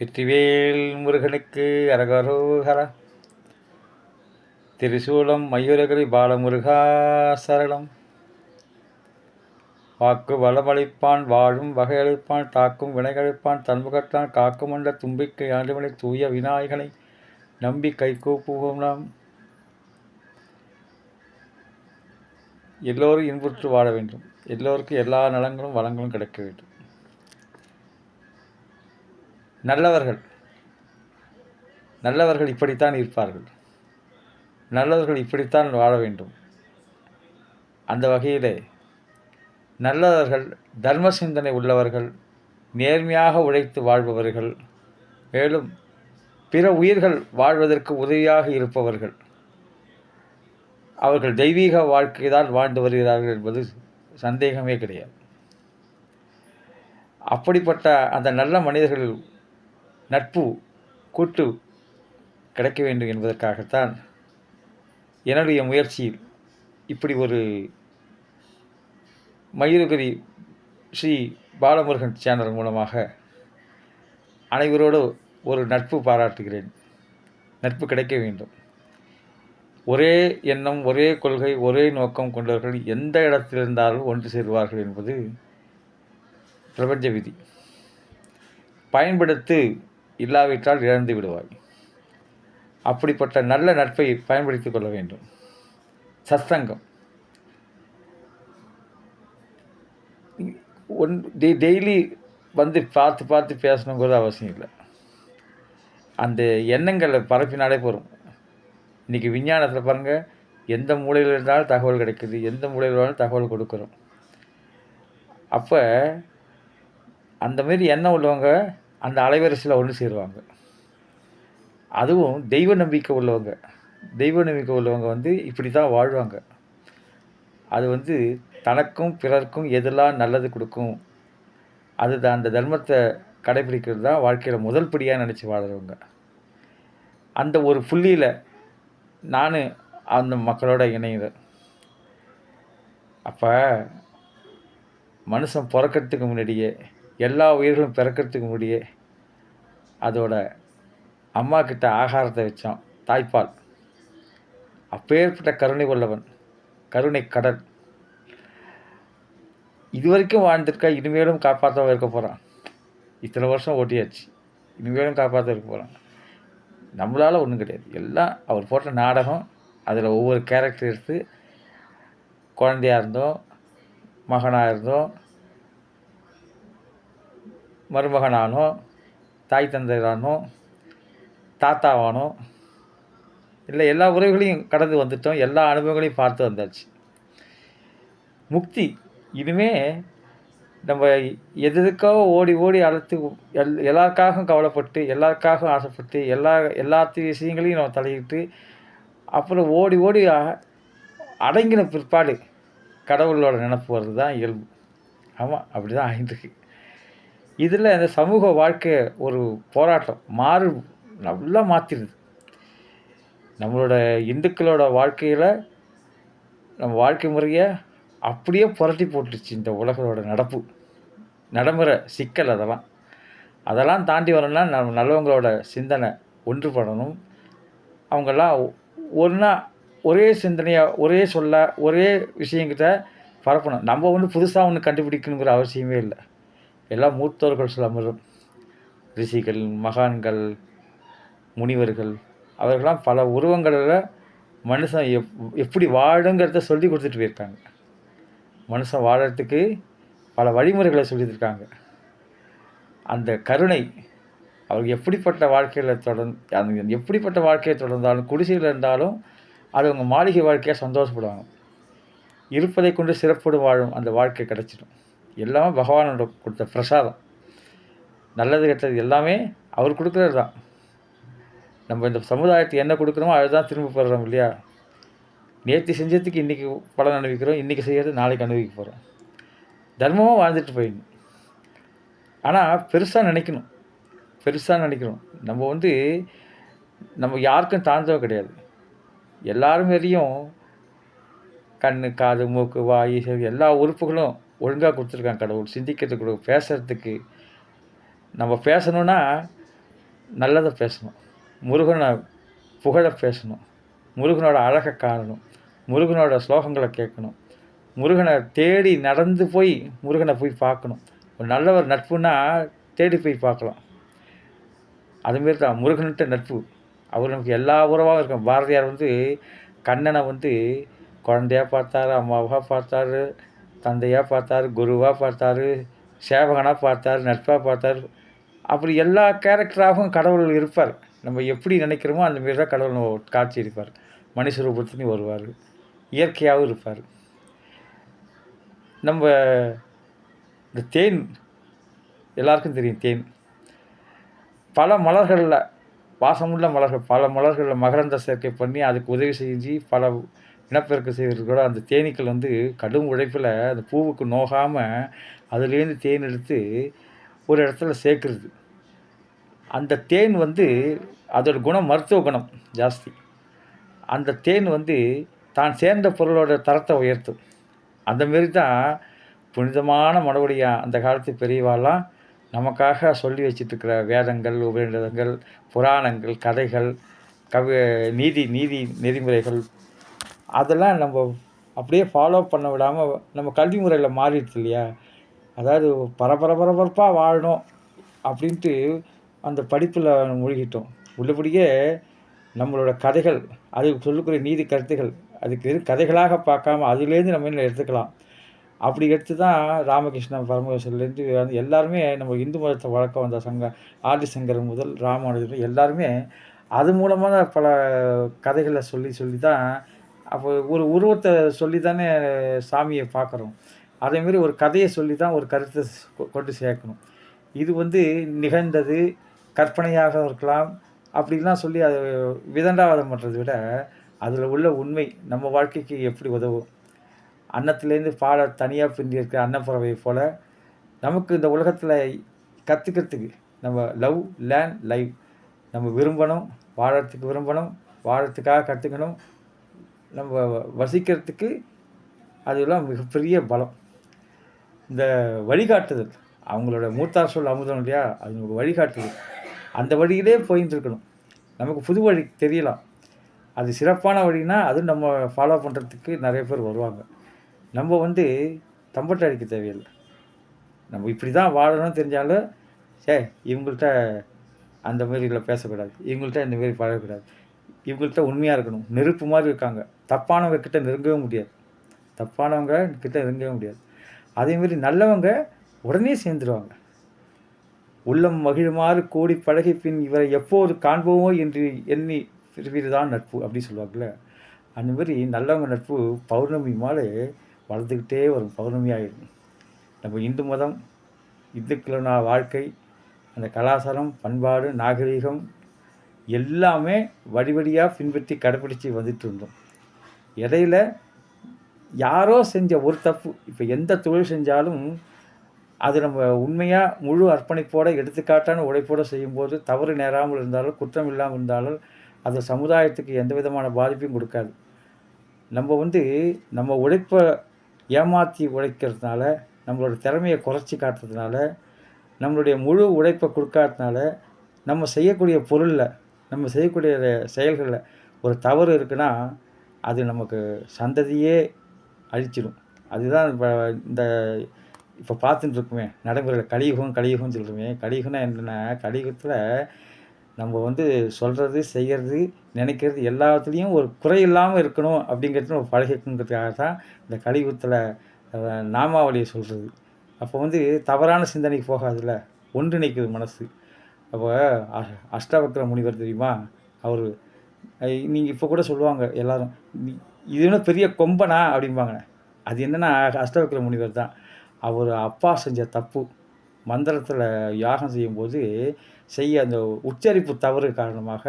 வெற்றிவேல் முருகனுக்கு அரகரோகரா. திரிசூலம் மயூரகிரி பாலமுருகா சரணம். வாக்கு வளமளிப்பான் வாழும் வகையளிப்பான் தாக்கும் வினைகளிப்பான் தன்முகத்தான் காக்கும் என்ற தும்பிக்கை ஆண்டுமனை தூய விநாயகனை நம்பி கை கூப்புவோம் நாம். எல்லோரும் இன்புற்று வாழ வேண்டும். எல்லோருக்கும் எல்லா நலங்களும் வளங்களும் கிடைக்க வேண்டும். நல்லவர்கள் இப்படித்தான் இருப்பார்கள். நல்லவர்கள் இப்படித்தான் வாழ வேண்டும். அந்த வகையிலே நல்லவர்கள், தர்ம சிந்தனை உள்ளவர்கள், நேர்மையாக உழைத்து வாழ்பவர்கள், மேலும் பிற உயிர்கள் வாழ்வதற்கு உதவியாக இருப்பவர்கள், அவர்கள் தெய்வீக வாழ்க்கை தான் வாழ்ந்து வருகிறார்கள் என்பது சந்தேகமே கிடையாது. அப்படிப்பட்ட அந்த நல்ல மனிதர்கள் நட்பு கூட்டு கிடைக்க வேண்டும் என்பதற்காகத்தான் என்னுடைய முயற்சியில் இப்படி ஒரு மயூரகிரி ஸ்ரீ பாலமுருகன் சேனல் மூலமாக அனைவரோடு ஒரு நட்பு பாராட்டுகிறேன். நட்பு கிடைக்க வேண்டும். ஒரே எண்ணம், ஒரே கொள்கை, ஒரே நோக்கம் கொண்டவர்கள் எந்த இடத்தில் இருந்தாலும் ஒன்று சேருவார்கள் என்பது பிரபஞ்ச விதி. பயன்படுத்து, இல்லாவிட்டால் இழந்து விடுவாய். அப்படிப்பட்ட நல்ல நட்பை பயன்படுத்திக் கொள்ள வேண்டும். சத்சங்கம் டெய்லி வந்து பார்த்து பேசணுங்கிறது அவசியம் இல்லை. அந்த எண்ணங்களை பரப்பினாலே போகும். இன்றைக்கி விஞ்ஞானத்தில் பாருங்கள், எந்த மூலையில் இருந்தாலும் தகவல் கிடைக்குது, எந்த மூலையில் இருந்தாலும் தகவல் கொடுக்குறோம். அப்போ அந்தமாரி எண்ணம் உள்ளவங்க அந்த அலைவரிசையில் ஒன்று சேருவாங்க. அதுவும் தெய்வ நம்பிக்கை உள்ளவங்க வந்து இப்படி தான் வாழ்வாங்க. அது வந்து தனக்கும் பிறர்க்கும் எதெல்லாம் நல்லது கொடுக்கும், அதுதான் அந்த தர்மத்தை கடைபிடிக்கிறது தான் வாழ்க்கையில் முதல் படியாக நினச்சி வாழ்கிறவங்க. அந்த ஒரு புள்ளியில் நான் அந்த மக்களோட இணைகிறேன். அப்போ மனுஷன் பிறக்கிறதுக்கு முன்னாடியே, எல்லா உயிர்களும் பிறக்கிறதுக்கு முன்னாடியே அதோட அம்மா கிட்ட ஆகாரத்தை வச்சான், தாய்ப்பால். அப்பேற்பட்ட கருணை உள்ளவன், கருணை கடல். இதுவரைக்கும் வாழ்ந்திருக்கா, இனிமேலும் காப்பாற்ற இருக்க போகிறான். இத்தனை வருஷம் ஓட்டியாச்சு, இனிமேலும் காப்பாற்ற இருக்க போகிறான். நம்மளால் ஒன்றும் கிடையாது. எல்லாம் அவர் போட்ட நாடகம். அதில் ஒவ்வொரு கேரக்டர் எடுத்து, குழந்தையாக இருந்தோம், மகனாக இருந்தோம், மருமகனானோம், தாய் தந்தையானோம், தாத்தாவானோம், இல்லை எல்லா உறவுகளையும் கடந்து வந்துட்டோம். எல்லா அனுபவங்களையும் பார்த்து வந்தாச்சு. முக்தி இனிமே நம்ம எதுக்காக ஓடி அழைத்து எல்லாருக்காகவும் கவலைப்பட்டு, எல்லாருக்காகவும் ஆசைப்பட்டு, எல்லாத்து விஷயங்களையும் நம்ம தலையிட்டு, அப்புறம் ஓடி அடங்கின பிற்பாடு கடவுளோட நினப்பு வர்றது தான் இயல்பு. ஆமாம், அப்படி தான் ஆகிட்டுருக்கு. இதில் அந்த சமூக வாழ்க்கை ஒரு போராட்டம் நல்லா மாற்றிடுது. நம்மளோட இந்துக்களோட வாழ்க்கையில் நம்ம வாழ்க்கை முறையை அப்படியே புரட்டி போட்டுருச்சு இந்த உலகளோட நடைமுறை சிக்கல். அதெல்லாம் தாண்டி வரணும்னா நம்ம நல்லவங்களோட சிந்தனை ஒன்றுபடணும். அவங்கெல்லாம் ஒன்றா ஒரே சிந்தனையாக, ஒரே சொல்ல, ஒரே விஷயங்கிட்ட பரப்பணும். நம்ம ஒன்று புதுசாக ஒன்று கண்டுபிடிக்கணுங்கிற அவசியமே இல்லை. எல்லாம் மூத்தோர்கள் சிலமரும், ரிஷிகள், மகான்கள், முனிவர்கள், அவர்களாம் பல உருவங்களில் மனுஷன் எப்படி வாழுங்கிறத சொல்லி கொடுத்துட்டு போயிருக்காங்க. மனுஷன் வாழறதுக்கு பல வழிமுறைகளை சொல்லியிருக்காங்க. அந்த கருணை அவருக்கு எப்படிப்பட்ட வாழ்க்கையை தொடர்ந்தாலும், குடிசையில் இருந்தாலும் அது அவங்க மாளிகை வாழ்க்கையாக சந்தோஷப்படுவாங்க. இருப்பதை கொண்டு சிறப்போடு வாழும் அந்த வாழ்க்கை கிடச்சிடும். எல்லாமே பகவானோட கொடுத்த பிரசாதம். நல்லது கெட்டது எல்லாமே அவர் கொடுக்குறது தான். நம்ம இந்த சமுதாயத்துக்கு என்ன கொடுக்குறோமோ அதுதான் திரும்ப பெறுறோம் இல்லையா? நேற்று செஞ்சதுக்கு இன்றைக்கி பலன் அனுபவிக்கிறோம், இன்றைக்கி செய்கிறது நாளைக்கு அனுபவிக்க போகிறோம். தர்மமாக வாழ்ந்துட்டு போயிடணும். ஆனால் பெருசாக நினைக்கணும். நம்ம வந்து நம்ம யாருக்கும் தாழ்ந்தவங்க கிடையாது. எல்லாரும் மாரியும் கண், காது, மூக்கு, வாய், செவி எல்லா உறுப்புகளும் ஒழுங்காக கொடுத்துருக்காங்க கடவுள். சிந்திக்கிறதுக்கு, பேசுகிறதுக்கு. நம்ம பேசணுன்னா நல்லதை பேசணும். முருகனை புகழ பேசணும். முருகனோட அழகை காணணும். முருகனோட ஸ்லோகங்களை கேட்கணும். முருகனை தேடி நடந்து போய் முருகனை போய் பார்க்கணும். ஒரு நல்லவர் நட்புன்னா தேடி போய் பார்க்கலாம். அதுமாரி தான் முருகன்கிட்ட நட்பு. அவர் நமக்கு எல்லா உறவாகவும் இருக்கும். பாரதியார் வந்து கண்ணனை வந்து குழந்தையா பார்த்தாரு, அம்மாவா பார்த்தாரு, தந்தையா பார்த்தாரு, குருவா பார்த்தாரு, சேவகனா பார்த்தாரு, நட்பா பார்த்தாரு. அப்படி எல்லா கேரக்டராகவும் கடவுள் இருப்பார். நம்ம எப்படி நினைக்கிறோமோ அந்த மாரி தான் கடவுள் காட்சி அளிப்பார். மனுஷ ரூபத்துலேயும் வருவார். இயற்கையாகவும் இருப்பார். நம்ம இந்த தேன் எல்லாருக்கும் தெரியும். தேன் பல மலர்களில் வாசமுள்ள மலர்கள், பல மலர்களில் மகரந்த சேர்க்கை பண்ணி அதுக்கு உதவி செஞ்சு பல இனப்பெருக்கம் செய்வது கூட அந்த தேனீக்கள் வந்து கடும் உழைப்பில் அந்த பூவுக்கு நோகாமல் அதுலேருந்து தேன் எடுத்து ஒரு இடத்துல சேர்க்குறது. அந்த தேன் வந்து அதோட குணம் மருத்துவ குணம் ஜாஸ்தி. அந்த தேன் வந்து தான் சேர்ந்த பொருளோட தரத்தை உயர்த்தும். அந்தமாரி தான் புனிதமான மனவுடைய அந்த காலத்து பெரியவாலாம் நமக்காக சொல்லி வச்சிட்ருக்கிற வேதங்கள், உபநிடதங்கள், புராணங்கள், கதைகள், நீதி நெறிமுறைகள் அதெல்லாம் நம்ம அப்படியே ஃபாலோ பண்ண விடாமல் நம்ம கல்வி முறையில் மாறிடுச்சு இல்லையா? அதாவது பரபரப்பாக வாழணும் அப்படின்ட்டு அந்த படிப்பில் மூழ்கிட்டோம். உள்ளபடியே நம்மளோட கதைகள், அதுக்கு சொல்லக்கூடிய நீதி கருத்துகள், அதுக்கு கதைகளாக பார்க்காம அதுலேருந்து நம்ம என்ன எடுத்துக்கலாம். அப்படி எடுத்து தான் ராமகிருஷ்ணன் பரமஹம்சர்லேருந்து வந்து எல்லாருமே நம்ம இந்து மதத்தை வளர்க்க வந்த ஆதிசங்கர் முதல் ராமானுஜர் எல்லாருமே அது மூலமாக தான் பல கதைகளை சொல்லி தான் அப்போ ஒரு உருவத்தை சொல்லி தானே சாமியை பார்க்குறோம். அதேமாரி ஒரு கதையை சொல்லி தான் ஒரு கருத்தை கொண்டு சேர்க்கணும். இது வந்து நிகழ்ந்தது கற்பனையாக இருக்கலாம் அப்படிலாம் சொல்லி அதை விதண்டாவாதம் பண்ணுறதை விட அதில் உள்ள உண்மை நம்ம வாழ்க்கைக்கு எப்படி உதவும். அன்னத்துலேருந்து பாலை தனியாக பிரிஞ்சு இருக்கிற அன்னப்பறவை போல் நமக்கு இந்த உலகத்தில் கற்றுக்கிறதுக்கு நம்ம லவ் லேர்ன் லைவ் நம்ம விரும்பணும், வாழறதுக்காக கற்றுக்கணும், நம்ம வசிக்கிறதுக்கு அதெல்லாம் மிகப்பெரிய பலம். இந்த வழிகாட்டுதல் அவங்களோட மூத்தார் சொல் அமுதம் இல்லையா? அது நமக்கு வழிகாட்டுதல். அந்த வழியிலே போயின்னு இருக்கணும். நமக்கு புது வழி தெரியலாம். அது சிறப்பான வழினா அதுவும் நம்ம ஃபாலோ பண்ணுறதுக்கு நிறைய பேர் வருவாங்க. நம்ம வந்து தம்பட்டை அடிக்க தேவையில்லை. நம்ம இப்படி தான் வாழணும்னு தெரிஞ்சாலும் இவங்கள்ட்ட அந்த மாரில பேசக்கூடாது, இவங்கள்ட்ட இந்தமாரி பழகக்கூடாது, இவங்கள்ட்ட உண்மையாக இருக்கணும். நெருப்பு மாதிரி இருக்காங்க. தப்பானவங்க கிட்ட நெருங்கவே முடியாது. அதேமாரி நல்லவங்க உடனே சேர்ந்துருவாங்க. உள்ளம் மகிழுமாறு கூடி பழகி பின் இவரை எப்போது காண்போமோ என்று எண்ணி தான் நட்பு அப்படி சொல்லுவாங்கள்ல. அந்த மாதிரி நல்லவங்க நட்பு பௌர்ணமி மாலை வளர்ந்துக்கிட்டே வரும். பௌர்ணமி ஆகிடும். நம்ம இந்து மதம், இந்துக்களோட வாழ்க்கை, அந்த கலாச்சாரம், பண்பாடு, நாகரீகம் எல்லாமே வடிவடியாக பின்பற்றி கடைப்பிடிச்சி வந்துட்டு இருந்தோம். இடையில யாரோ செஞ்ச ஒரு தப்பு, இப்போ எந்த தொழில் செஞ்சாலும் அது நம்ம உண்மையாக முழு அர்ப்பணிப்போடு எடுத்துக்காட்டான உழைப்போடு செய்யும்போது தவறு நேராமல் இருந்தாலும் குற்றம் இல்லாமல் இருந்தாலும் அது சமுதாயத்துக்கு எந்த விதமான பாதிப்பையும் கொடுக்காது. நம்ம வந்து நம்ம உழைப்பை ஏமாற்றி உழைக்கிறதுனால, நம்மளோட திறமையை குறைச்சி காட்டுறதுனால, நம்மளுடைய முழு உழைப்பை கொடுக்காததுனால நம்ம செய்யக்கூடிய பொருளில், நம்ம செய்யக்கூடிய செயல்களில் ஒரு தவறு இருக்குன்னா அது நமக்கு சந்ததியே அழிச்சிடும். அதுதான் இந்த இப்போ பார்த்துட்டு இருக்குமே நடைமுறையில் கலியுகம்னு சொல்கிறோமே. கலியுகம்னா என்னென்னா, கலியுகத்தில் நம்ம வந்து சொல்கிறது, செய்கிறது, நினைக்கிறது எல்லாத்துலேயும் ஒரு குறை இல்லாமல் இருக்கணும் அப்படிங்கிறது நம்ம பழகிக்கணுங்கிறதுக்காக தான் இந்த கலியுகத்தில் நாமாவளியை சொல்கிறது. அப்போ வந்து தவறான சிந்தனைக்கு போகாதுல்ல, ஒன்றிணைக்குது மனசு. அப்போ அஷ்டாவக்ர முனிவர் தெரியுமா? அவர் நீங்கள் இப்போ கூட சொல்லுவாங்க எல்லோரும், இது என்ன பெரிய கொம்பனா அப்படிம்பாங்க. அது என்னென்னா அஷ்டாவக்ர முனிவர் தான். அவர் அப்பா செஞ்ச தப்பு, மந்திரத்தில் யாகம் செய்யும்போது அந்த உச்சரிப்பு தவறு காரணமாக,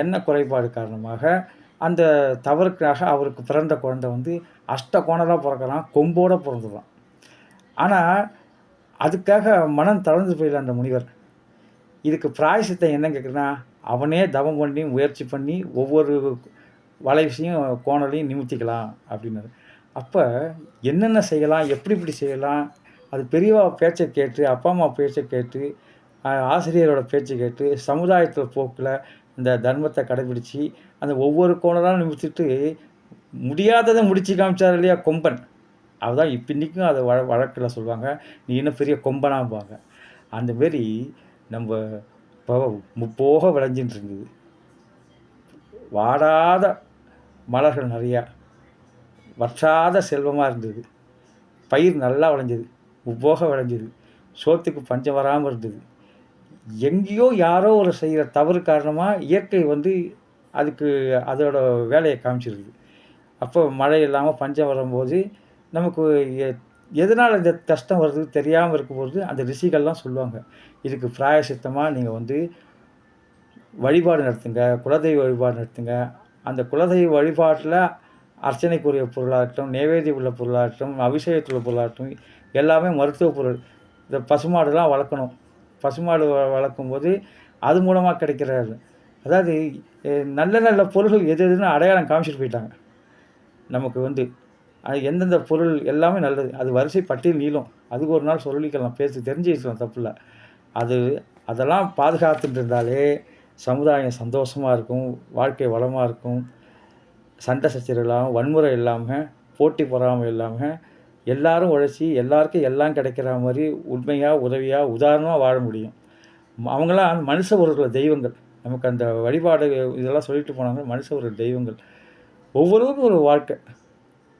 எண்ணெய் குறைபாடு காரணமாக அந்த தவறுக்காக அவருக்கு பிறந்த குழந்தை வந்து அஷ்டகோணலாக பிறக்கிறான், கொம்போடு பிறந்துடுறான். ஆனால் அதுக்காக மனம் தளர்ந்து போயிடல அந்த முனிவர். இதுக்கு பிராயசித்தம் என்ன கேட்குறேன்னா, அவனே தவம் பண்ணி முயற்சி பண்ணி ஒவ்வொரு வளைவையும் கோணலையும் நிமித்திக்கலாம் அப்படின்னாரு. அப்போ என்னென்ன செய்யலாம், எப்படி செய்யலாம், அது பெரியவா பேச்சை கேட்டு, அப்பா அம்மா பேச்சை கேட்டு ஆசிரியரோட பேச்சு கேட்டு சமுதாயத்தில் போக்கில் இந்த தர்மத்தை கடைபிடிச்சு அந்த ஒவ்வொரு கோணலாக நிமித்திட்டு முடியாததை முடிச்சு காமிச்சார் இல்லையா கொம்பன். அதுதான் இன்னைக்கும் அதை வழக்கில் சொல்லுவாங்க, நீ இன்னும் பெரிய கொம்பனாம்பாங்க. அந்த மாரி நம்ம இப்போ முப்போக விளைஞ்சின்னு இருந்தது. வாடாத மலர்கள் நிறையா, வற்றாத செல்வமாக இருந்தது. பயிர் நல்லா விளைஞ்சது, முப்போக விளைஞ்சது, சோத்துக்கு பஞ்சம் வராமல் இருந்தது. எங்கேயோ யாரோ ஒரு செய்கிற தவறு காரணமாக இயற்கை அதுக்கு அதோட வேலையை காமிச்சிருது. அப்போ மழை இல்லாமல் பஞ்சம் வரும்போது நமக்கு எதனால் இந்த கஷ்டம் வருது தெரியாமல் இருக்கும்போது அந்த ரிஷிகள்லாம் சொல்லுவாங்க, இதுக்கு பிராயசித்தமாக நீங்கள் வழிபாடு நடத்துங்க, குலதெய்வ வழிபாடு நடத்துங்க. அந்த குலதெய்வ வழிபாட்டில் அர்ச்சனைக்குரிய பொருளாகட்டும், நைவேத்தியம் உள்ள பொருளாகட்டும், அபிஷேகத்தில் உள்ள பொருளாகட்டும், எல்லாமே மருத்துவ பொருள். இந்த பசுமாடுலாம் வளர்க்கணும். பசுமாடு வளர்க்கும்போது அது மூலமாக கிடைக்கிற அதாவது நல்ல நல்ல பொருள்கள் எது எதுன்னு அடையாளம் காமிச்சிட்டு போயிட்டாங்க. நமக்கு அது எந்தெந்த பொருள் எல்லாமே நல்லது, அது வரிசை பட்டியல் நீளும். அதுக்கு ஒரு நாள் சொல்லிக்கலாம், பேசி தெரிஞ்சு வச்சுக்கலாம், தப்பில்லை. அதெல்லாம் பாதுகாத்துட்டு இருந்தாலே சமுதாயம் சந்தோஷமாக இருக்கும், வாழ்க்கை வளமாக இருக்கும். சண்டை சச்சரவு இல்லாமல், வன்முறை இல்லாமல், போட்டி பொறாமை இல்லாமல், எல்லாரும் உழைச்சி எல்லாருக்கும் எல்லாம் கிடைக்கிற மாதிரி உண்மையாக உதவியாக உதாரணமாக வாழ முடியும். அவங்களாம் மனுஷ ஒரு தெய்வங்கள். நமக்கு அந்த வழிபாடு இதெல்லாம் சொல்லிட்டு போனாங்க, மனுஷ ஒரு தெய்வங்கள். ஒவ்வொருவருக்கும் ஒரு வாழ்க்கை.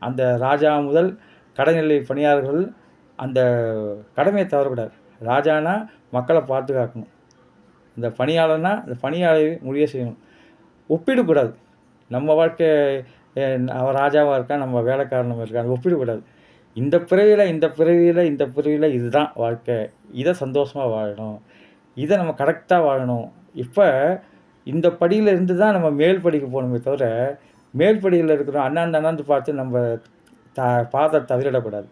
அந்த ராஜா முதல் கடைநிலை பணியாளர்கள் அந்த கடமையை தவறக்கூடாது. ராஜானா மக்களை பாதுகாக்கணும், இந்த பணியாளர்னா அந்த பணியாளரை முடிய செய்யணும். ஒப்பிடக்கூடாது. நம்ம வாழ்க்கை அவன் ராஜாவாக இருக்கான், நம்ம வேலைக்காரனமாக இருக்கான், அது ஒப்பிடக்கூடாது. இந்த பிறவியில் இதுதான் வாழ்க்கை, இதை சந்தோஷமாக வாழணும், இதை நம்ம கரெக்டாக வாழணும். இப்போ இந்த படியில் இருந்து தான் நம்ம மேல் படிக்கு போகணுமே தவிர, மேல் படியில் இருக்கிறோம் அண்ணாந்து பார்த்து நம்ம பாதை தவிரிடக்கூடாது,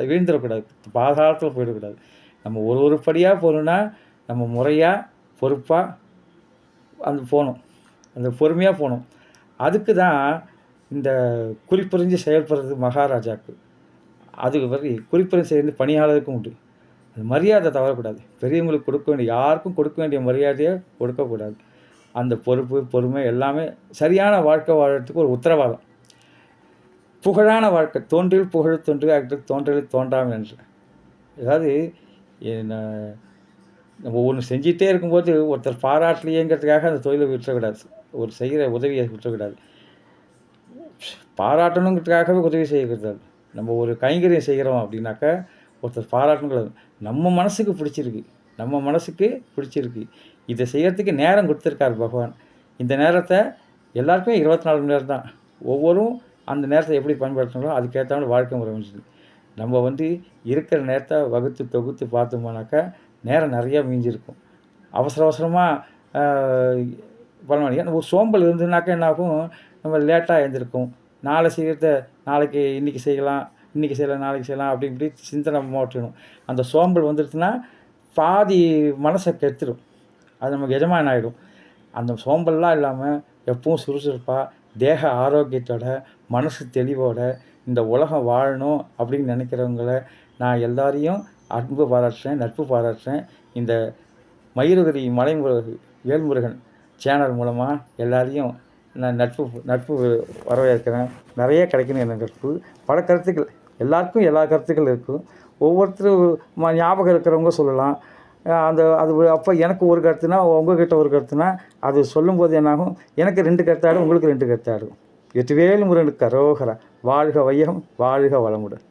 வீழ்ந்துடக்கூடாது, பாதாளத்தில் போயிடக்கூடாது. நம்ம ஒரு படியாக போகணுன்னா நம்ம முறையாக பொறுப்பாக போகணும், அந்த பொறுமையாக போகணும். அதுக்கு தான் இந்த குறிப்பறிஞ்சு செயல்படுறது மகாராஜாவுக்கு. அதுக்கு பிறகு குறிப்பறிஞ்சு சேர்ந்து பணியாளருக்கும் உண்டு. அந்த மரியாதை தவறக்கூடாது. பெரியவங்களுக்கு கொடுக்க வேண்டிய, யாருக்கும் கொடுக்க வேண்டிய மரியாதையை கொடுக்கக்கூடாது. அந்த பொறுப்பு பொறுமை எல்லாமே சரியான வாழ்க்கை வாழறதுக்கு ஒரு உத்தரவாதம். புகழான வாழ்க்கை, தோன்றில் புகழ் தோன்று அடுத்து தோன்றலில் தோன்றாமல் என்று. அதாவது நம்ம ஒன்று செஞ்சிட்டே இருக்கும்போது ஒருத்தர் பாராட்டலையேங்கிறதுக்காக அந்த தொழிலை விட்டுறக்கூடாது, ஒரு செய்கிற உதவியை விட்டுறக்கூடாது. பாராட்டணுங்கிறதுக்காகவே உதவி செய்யக்கூடாது. நம்ம ஒரு கைங்கரியம் செய்கிறோம் அப்படின்னாக்கா ஒருத்தர் பாராட்டணுங்கிறது நம்ம மனசுக்கு பிடிச்சிருக்கு, இதை செய்கிறதுக்கு நேரம் கொடுத்துருக்காரு பகவான். இந்த நேரத்தை எல்லாருக்குமே 24 மணி நேரம் தான். ஒவ்வொரும் அந்த நேரத்தை எப்படி பயன்படுத்தணும் அதுக்கேற்ற வாழ்க்கை முறை அமைஞ்சிது. நம்ம இருக்கிற நேரத்தை வகுத்து தொகுத்து பார்த்தோம்னாக்கா நேரம் நிறையா மீஞ்சிருக்கும். அவசரமாக பண்ண முடியாது. ஒரு சோம்பல் இருந்ததுனாக்கா என்னாகும், நம்ம லேட்டாக எழுந்திருக்கும். நாளை செய்கிறத நாளைக்கு இன்றைக்கி செய்யலாம், நாளைக்கு செய்யலாம் அப்படி இப்படி சிந்தனை மாற்றணும். அந்த சோம்பல் வந்துடுச்சுன்னா பாதி மனசை கெடுத்துடும், அது நமக்கு எஜமான் ஆகிடும். அந்த சோம்பல்லாம் இல்லாமல் எப்பவும் சுறுசுறுப்பாக தேக ஆரோக்கியத்தோட மனசு தெளிவோட இந்த உலகம் வாழணும் அப்படின்னு நினைக்கிறவங்கள நான் எல்லாரையும் அன்பு பாராட்டுறேன், நட்பு பாராட்டுறேன். இந்த மயூரகிரி வேல்முருகன் சேனல் மூலமாக எல்லாரையும் நான் நட்பு வரவேற்கிறேன். நிறைய கிடைக்கணும் எனக்கு நட்பு. பல கருத்துக்கள், எல்லாருக்கும் எல்லா கருத்துக்கள் இருக்கும். ஒவ்வொருத்தரும் ஞாபகம் இருக்கிறவங்க சொல்லலாம். அது அப்போ எனக்கு ஒரு கருத்துனா உங்ககிட்ட ஒரு கருத்துனா அது சொல்லும்போது என்னாகும், எனக்கு 2 கருத்தாடும், உங்களுக்கு 2 கருத்தாடும். வெற்றிவேல் முருகனுக்கு அரோகரா. வாழ்க வையகம், வாழ்க வளமுடன்.